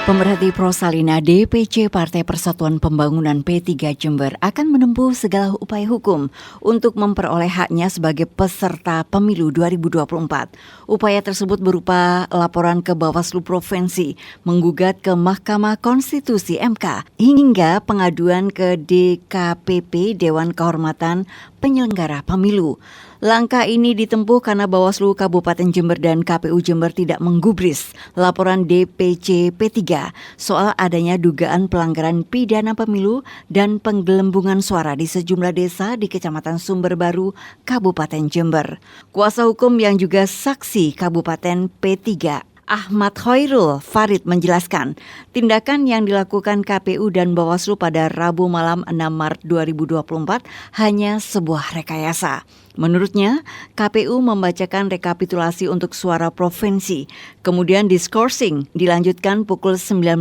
Pemerhati Prosalina DPC Partai Persatuan Pembangunan P3 Jember akan menempuh segala upaya hukum untuk memperoleh haknya sebagai peserta pemilu 2024. Upaya tersebut berupa laporan ke Bawaslu Provinsi, menggugat ke Mahkamah Konstitusi MK, hingga pengaduan ke DKPP Dewan Kehormatan Penyelenggara Pemilu. Langkah ini ditempuh karena Bawaslu Kabupaten Jember dan KPU Jember tidak menggubris laporan DPC P3 soal adanya dugaan pelanggaran pidana pemilu dan penggelembungan suara di sejumlah desa di Kecamatan Sumberbaru, Kabupaten Jember. Kuasa hukum yang juga saksi Kabupaten P3, Ahmad Khairul Farid menjelaskan, tindakan yang dilakukan KPU dan Bawaslu pada Rabu malam 6 Maret 2024 hanya sebuah rekayasa. Menurutnya, KPU membacakan rekapitulasi untuk suara provinsi, kemudian diskorsing dilanjutkan pukul 19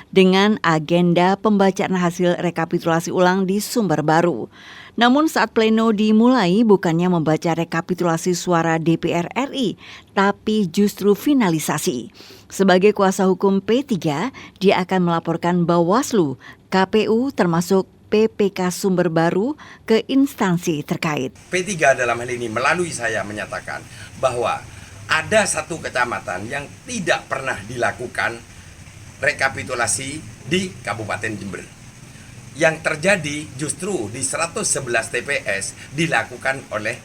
dengan agenda pembacaan hasil rekapitulasi ulang di Sumberbaru. Namun saat pleno dimulai bukannya membaca rekapitulasi suara DPR RI, tapi justru finalisasi. Sebagai kuasa hukum P3, dia akan melaporkan Bawaslu, KPU termasuk PPK Sumberbaru ke instansi terkait. P3 dalam hal ini melalui saya menyatakan bahwa ada satu kecamatan yang tidak pernah dilakukan rekapitulasi di Kabupaten Jember. Yang terjadi justru di 111 TPS dilakukan oleh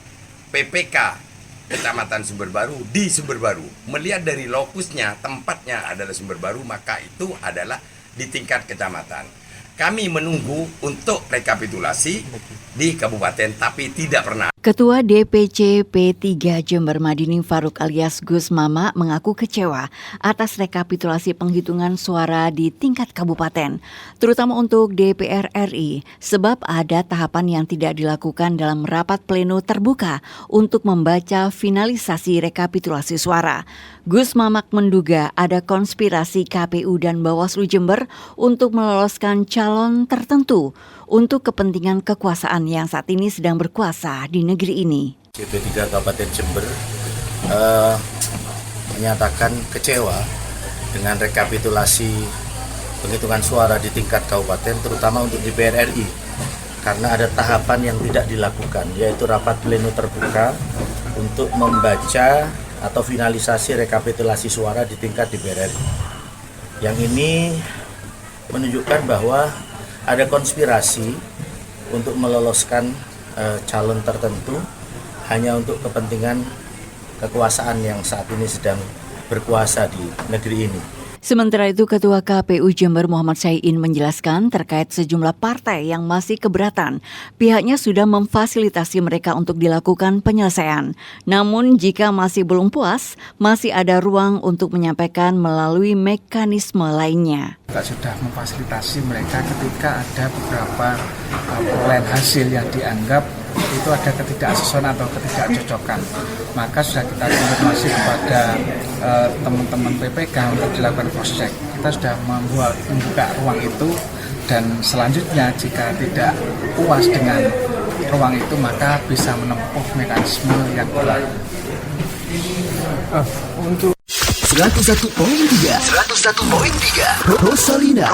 PPK Kecamatan Sumberbaru di Sumberbaru. Melihat dari lokusnya, tempatnya adalah Sumberbaru, maka itu adalah di tingkat kecamatan. Kami menunggu untuk rekapitulasi di kabupaten, tapi tidak pernah. Ketua DPC P3 Jember Madini Faruk alias Gus Mama mengaku kecewa atas rekapitulasi penghitungan suara di tingkat kabupaten, terutama untuk DPR RI, sebab ada tahapan yang tidak dilakukan dalam rapat pleno terbuka untuk membaca finalisasi rekapitulasi suara. Gus Mamak menduga ada konspirasi KPU dan Bawaslu Jember untuk meloloskan calon tertentu untuk kepentingan kekuasaan yang saat ini sedang berkuasa di negeri ini. P3 Kabupaten Jember menyatakan kecewa dengan rekapitulasi penghitungan suara di tingkat kabupaten, terutama untuk DPR RI, karena ada tahapan yang tidak dilakukan, yaitu rapat pleno terbuka untuk membaca atau finalisasi rekapitulasi suara di tingkat DPR RI. Yang ini menunjukkan bahwa ada konspirasi untuk meloloskan calon tertentu hanya untuk kepentingan kekuasaan yang saat ini sedang berkuasa di negeri ini. Sementara itu, Ketua KPU Jember Muhammad Syai'in menjelaskan terkait sejumlah partai yang masih keberatan. Pihaknya sudah memfasilitasi mereka untuk dilakukan penyelesaian. Namun jika masih belum puas, masih ada ruang untuk menyampaikan melalui mekanisme lainnya. Kita sudah memfasilitasi mereka ketika ada beberapa perolehan hasil yang dianggap itu ada ketidaksesuaian atau ketidakcocokan, maka sudah kita konfirmasi kepada teman-teman PPK untuk dilakukan cross check. Kita sudah membuka ruang itu, dan selanjutnya jika tidak puas dengan ruang itu maka bisa menempuh mekanisme yang berlaku. Untuk 101.3 Rosalina